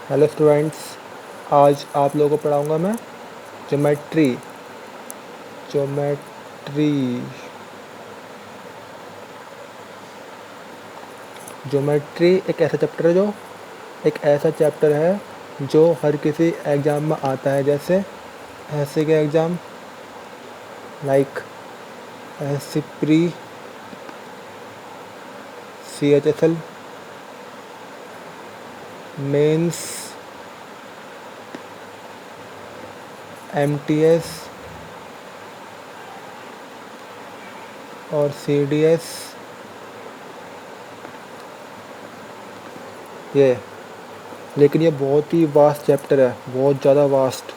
Hello students, आज आप लोगों को पढ़ाऊंगा मैं ज्योमेट्री। ज्योमेट्री ज्योमेट्री एक ऐसा चैप्टर है जो हर किसी एग्ज़ाम में आता है, जैसे ऐसे के एग्ज़ाम लाइक ऐसे प्री CHSL, मेंस, MTS और CDS। लेकिन ये बहुत ही वास्ट चैप्टर है, बहुत ज़्यादा वास्ट।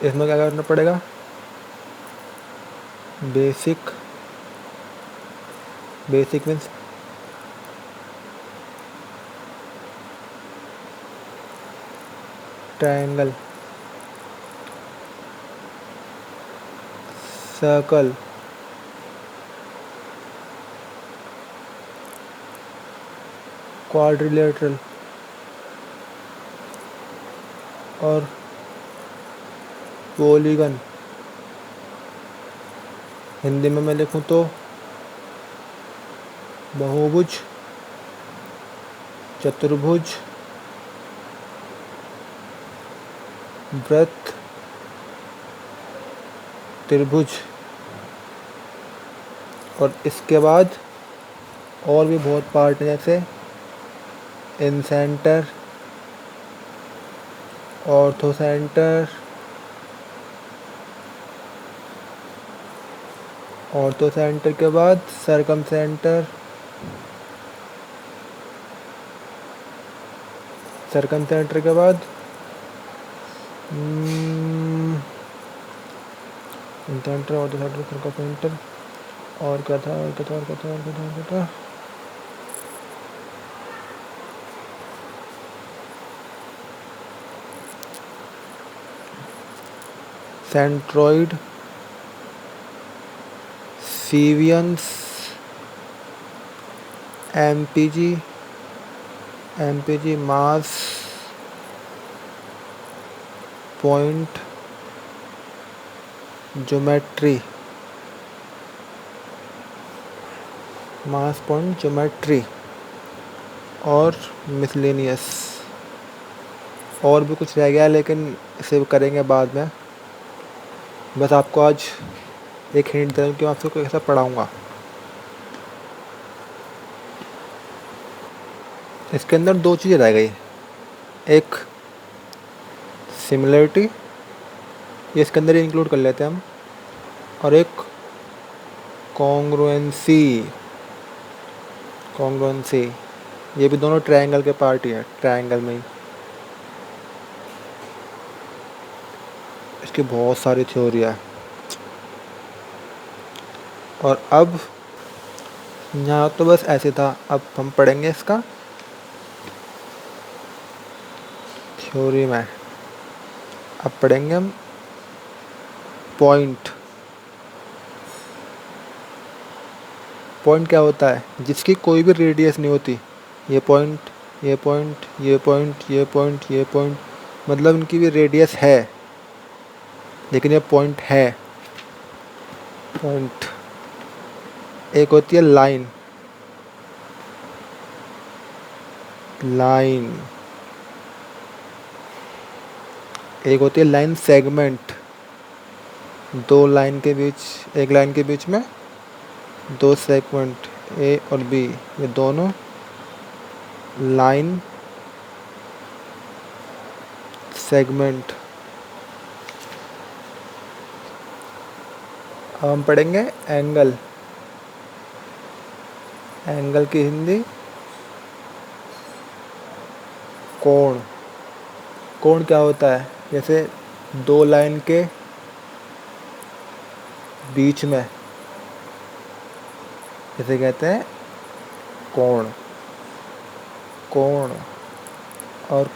इसमें क्या करना पड़ेगा? Basic means triangle, circle, quadrilateral और पॉलीगन। हिंदी में मैं लिखूं तो बहुभुज, चतुर्भुज, वृत्त, त्रिभुज। और इसके बाद और भी बहुत पार्ट हैं, जैसे इनसेंटर, ऑर्थोसेंटर, ऑर्थोसेंटर के बाद सर्कमसेंटर, सर्कमसेंटर के बाद इनसेंटर, ऑर्थोसेंटर, सर्कमसेंटर। और क्या था? सेंट्रॉइड, सीवियंस, एमपीजी, मास, पॉइंट, ज्योमेट्री, मास, पॉइंट, ज्योमेट्री और मिसलेनियस। और भी कुछ रह गया, लेकिन इसे करेंगे बाद में। बस आपको आज एक हिंट दे दूँ कि मैं आपको कैसा पढ़ाऊँगा। इसके अंदर दो चीज़ें रह गई, एक सिमिलरिटी, ये इसके अंदर इंक्लूड कर लेते हैं हम, और एक कॉन्ग्रुएंसी। ये भी दोनों ट्रायंगल के पार्ट ही है, ट्रायंगल में ही। इसकी बहुत सारी थ्योरी है। और अब यहाँ तो बस ऐसे था, अब हम पढ़ेंगे इसका थ्योरी में। अब पढ़ेंगे हम पॉइंट क्या होता है, जिसकी कोई भी रेडियस नहीं होती। ये पॉइंट, ये पॉइंट, ये पॉइंट, ये पॉइंट, ये पॉइंट, मतलब इनकी भी रेडियस है, लेकिन ये पॉइंट है। पॉइंट एक होती है लाइन, एक होती है लाइन सेगमेंट। दो लाइन के बीच, एक लाइन के बीच में दो सेगमेंट ए और बी, ये दोनों लाइन सेगमेंट। अब हम पढ़ेंगे एंगल। एंगल की हिंदी कोण। कोण क्या होता है? जैसे दो लाइन के बीच में, इसे कहते हैं कोण। और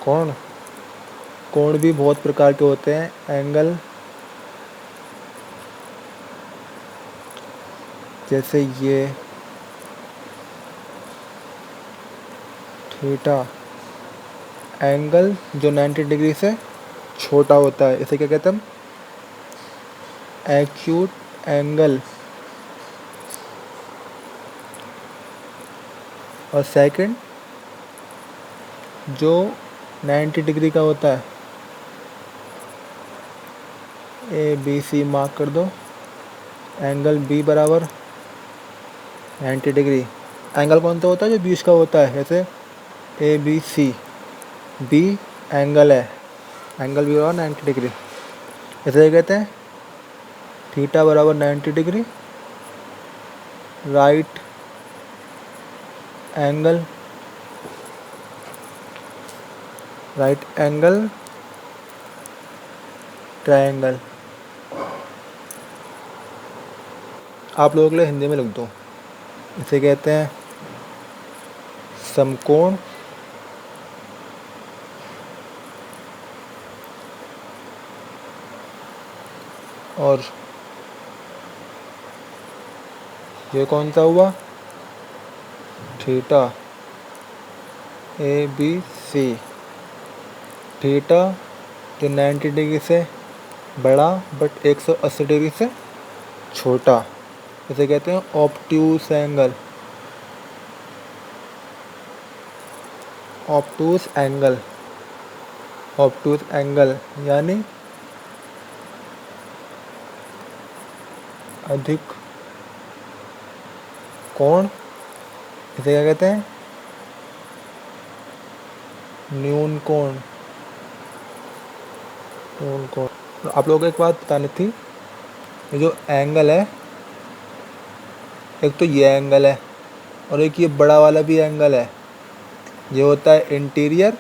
कोण कोण भी बहुत प्रकार के होते हैं। एंगल जैसे ये थीटा, एंगल जो 90 डिग्री से छोटा होता है इसे क्या कहते हैं हम? Acute angle. और सेकंड जो 90 डिग्री का होता है, ए बी सी मार्क कर दो। एंगल बी बराबर 90 डिग्री। एंगल कौन सा होता है? जो 20 का होता है, जैसे A B C, B angle है, एंगल बी बराबर 90 डिग्री। इसे कहते हैं थीटा बराबर 90 degree, right angle, right angle triangle. आप लोगों के लिए हिंदी में लिख दो। इसे कहते हैं समकोण, और ये कौन सा हुआ? Theta A B C. Theta जो 90 डिग्री से बड़ा बट 180 डिग्री से छोटा, इसे कहते हैं ऑब्ट्यूस एंगल। ऑब्टूस एंगल, ऑब्टूस एंगल यानी अधिक कोण। इसे क्या कहते हैं? न्यून कोण। न्यून कोण। तो आप लोगों को एक बात बतानी थी, ये जो एंगल है, एक तो ये एंगल है और एक ये बड़ा वाला भी एंगल है। ये होता है इंटीरियर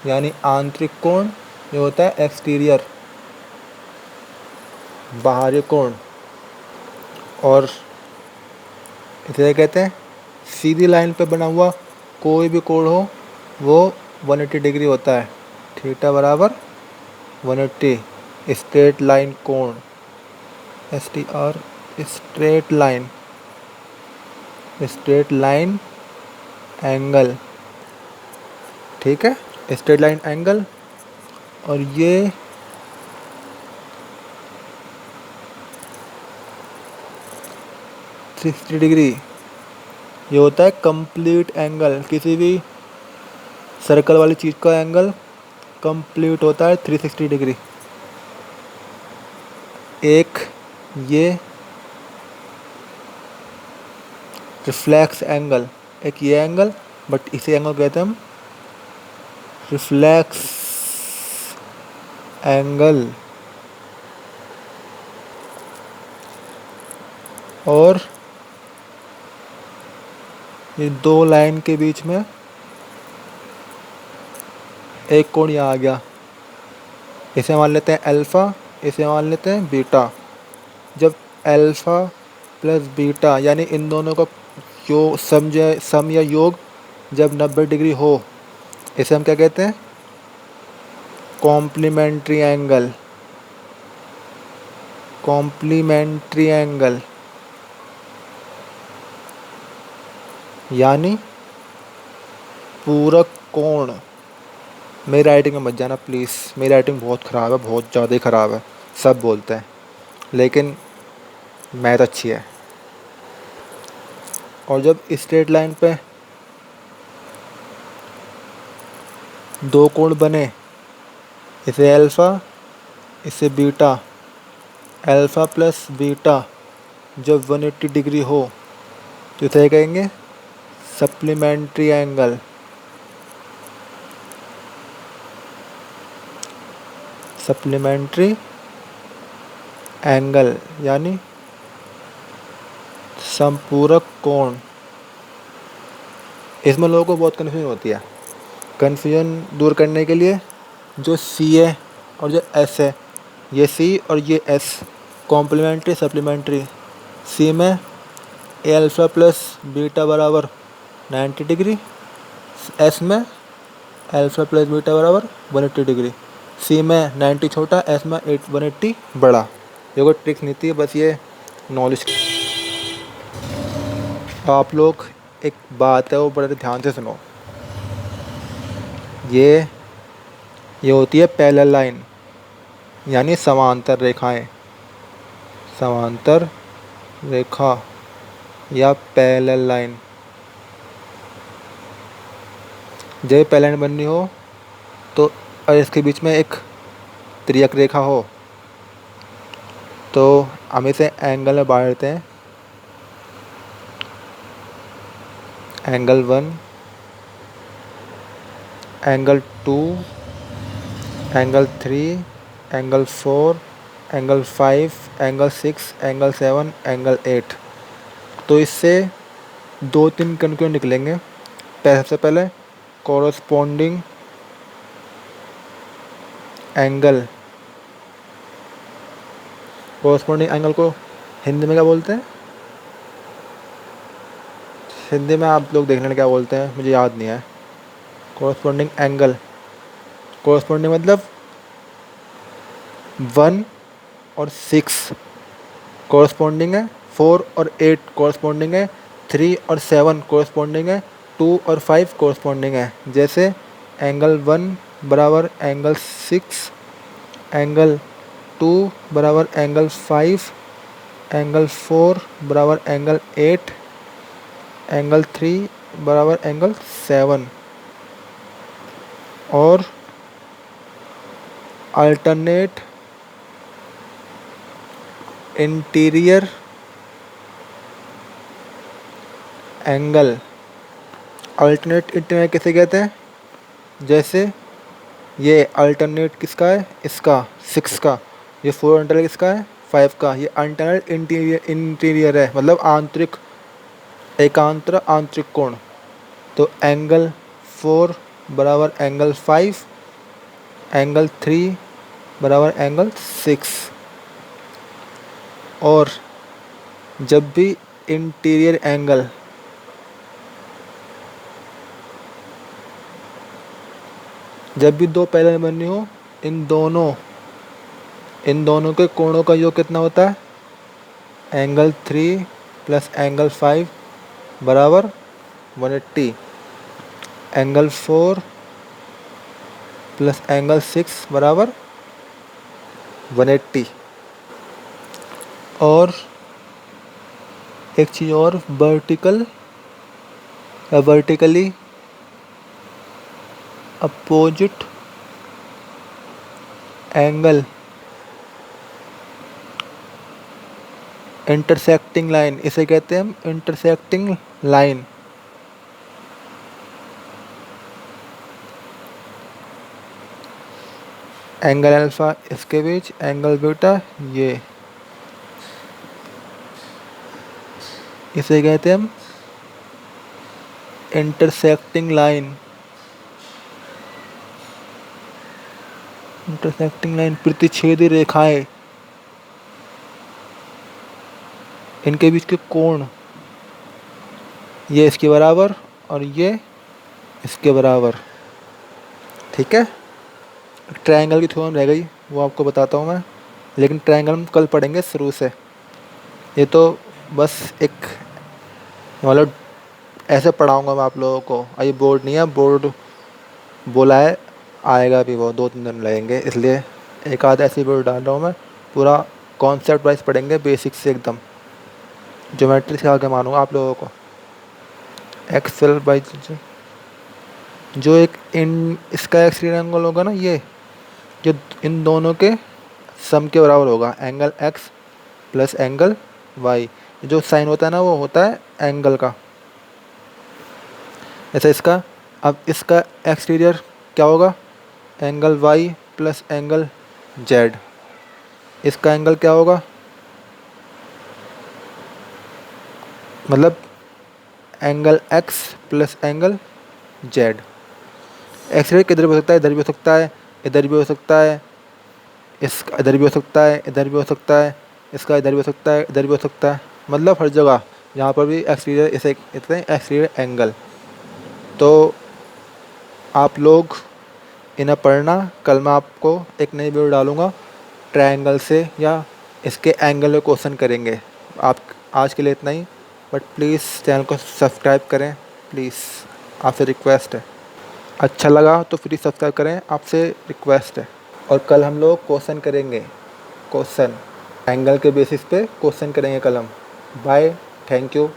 यानी आंतरिक कोण, ये होता है एक्सटीरियर बाहरी कोण। और इसे कहते हैं सीधी लाइन पे बना हुआ कोई भी कोण हो वो 180 डिग्री होता है। थीटा बराबर 180। स्ट्रेट लाइन कोण, STR, straight line, straight line angle. ठीक है, स्ट्रेट लाइन एंगल। और ये 60 डिग्री, ये होता है कंप्लीट एंगल। किसी भी सर्कल वाली चीज़ का एंगल कंप्लीट होता है 360 डिग्री। एक ये रिफ्लेक्स एंगल, एक ये एंगल, बट इसे एंगल कहते हैं हम रिफ्लेक्स एंगल। और ये दो लाइन के बीच में एक कोण यहाँ आ गया, इसे मान लेते हैं अल्फ़ा, इसे मान लेते हैं बीटा। जब अल्फ़ा प्लस बीटा यानी इन दोनों का सम या योग जब 90 डिग्री हो, इसे हम क्या कहते हैं? Complementary angle. कॉम्प्लीमेंट्री एंगल यानी पूरक कोण। मेरी राइटिंग में मत जाना प्लीज़, मेरी राइटिंग बहुत ख़राब है, बहुत ज़्यादा ही ख़राब है, सब बोलते हैं, लेकिन मैथ अच्छी है। और जब स्ट्रेट लाइन पे दो कोण बने, इसे अल्फ़ा, इसे बीटा, अल्फ़ा प्लस बीटा जब 180 डिग्री हो तो इसे कहेंगे सप्लीमेंट्री एंगल। सप्लीमेंट्री एंगल यानी संपूरक कोण। इसमें लोगों को बहुत कन्फ्यूजन होती है। कन्फ्यूजन दूर करने के लिए जो सी है और जो एस है, ये सी और ये एस कॉम्प्लीमेंट्री सप्लीमेंट्री। सी में ए अल्फ़ा प्लस बीटा बराबर 90 डिग्री, एस में अल्फ़ा प्लस बीटा बराबर 180 डिग्री। सी में 90 छोटा, एस में 180 बड़ा। ये कोई ट्रिक्स नहीं थी, बस ये नॉलेज। आप लोग एक बात है वो बड़े ध्यान से सुनो। ये होती है पैरेलल लाइन, यानी समांतर रेखाएं। समांतर रेखा या पैरेलल लाइन। जब पैरेलल लाइन बननी हो तो और इसके बीच में एक त्रियक रेखा हो तो हम इसे एंगल में बांट देते हैं। Angle 1, angle 2, angle 3, angle 4, angle 5, angle 6, angle 7, angle 8। तो इससे 2-3 कंक्लूजन निकलेंगे। सबसे पहले कॉरस्पॉन्डिंग एंगल। कॉरस्पॉन्डिंग एंगल को हिंदी में क्या बोलते हैं? हिंदी में आप लोग देख लेना क्या बोलते हैं, मुझे याद नहीं है। कॉरस्पॉन्डिंग एंगल, कॉरस्पॉन्डिंग मतलब 1 और 6 कॉरस्पॉन्डिंग है, 4 और 8 कॉरस्पॉन्डिंग है, 3 और 7 कॉरस्पॉन्डिंग है, 2 और 5 कॉरस्पॉन्डिंग है। जैसे एंगल 1 बराबर एंगल 6, एंगल 2 बराबर एंगल 5, एंगल 4 बराबर एंगल 8, एंगल 3 बराबर एंगल 7। और alternate interior angle. Alternate interior किसे कहते हैं? जैसे ये अल्टरनेट किसका है? इसका 6 का। ये 4 अल्टरनेट किसका है? 5 का। ये अल्टरनेट इंटीरियर है, मतलब आंतरिक, एकांतर आंतरिक कोण। तो एंगल 4 बराबर एंगल 5, एंगल 3 बराबर एंगल 6। और जब भी इंटीरियर एंगल जब भी दो पैरेलल बननी हो, इन दोनों के कोणों का योग कितना होता है? एंगल 3 प्लस एंगल 5 बराबर 180। एंगल 4 प्लस एंगल 6 बराबर 180। और एक चीज़ और, vertically opposite angle intersecting line, इसे कहते हैं हम इंटरसेक्टिंग लाइन। एंगल अल्फा इसके बीच, एंगल बीटा ये, इसे कहते हैं हम इंटरसेक्टिंग लाइन। इंटरसेक्टिंग लाइन प्रतिच्छेदी रेखाएं, इनके बीच के कोण, ये इसके बराबर और ये इसके बराबर। ठीक है। ट्रायंगल की थ्योरम रह गई, वो आपको बताता हूँ मैं, लेकिन ट्रायंगल हम कल पढ़ेंगे शुरू से। ये तो बस एक मतलब ऐसे पढ़ाऊँगा मैं आप लोगों को। ये बोर्ड नहीं है, बोर्ड बोला है आएगा भी, वो 2-3 दिन लगेंगे, इसलिए एक आध ऐसी बोर्ड डाल रहा हूँ मैं। पूरा कॉन्सेप्ट वाइज पढ़ेंगे, बेसिक से एकदम। ज्योमेट्री से आगे मानूंगा आप लोगों को। एक्सेल बाई जो एक इसका एक्सट्रीम एंगल होगा ना, ये जो इन दोनों के सम के बराबर होगा, angle x plus angle y. जो साइन होता है ना, वो होता है एंगल का। ऐसा इसका, अब इसका एक्सटीरियर क्या होगा? Angle y plus angle z. इसका एंगल क्या होगा? मतलब angle x plus angle z. Exterior किधर भी हो सकता है, इधर भी हो सकता है, इधर भी हो सकता है, इसका इधर भी हो सकता है, इधर भी हो सकता है, इसका इधर भी हो सकता है, इधर भी हो सकता है, मतलब हर जगह यहाँ पर भी एक्सटीरियर, इसे कहते हैं एक्सटीरियर एंगल। तो आप लोग इन्हें पढ़ना। कल मैं आपको एक नई वीडियो डालूँगा ट्रायंगल से, या इसके एंगल में क्वेश्चन करेंगे। आप आज के लिए इतना ही, बट प्लीज़ चैनल को सब्सक्राइब करें प्लीज़, आपसे रिक्वेस्ट है। अच्छा लगा तो प्लीज़ सब्सक्राइब करें, आपसे रिक्वेस्ट है। और कल हम लोग क्वेश्चन करेंगे, क्वेश्चन एंगल के बेसिस पे क्वेश्चन करेंगे कल हम। Bye, thank you.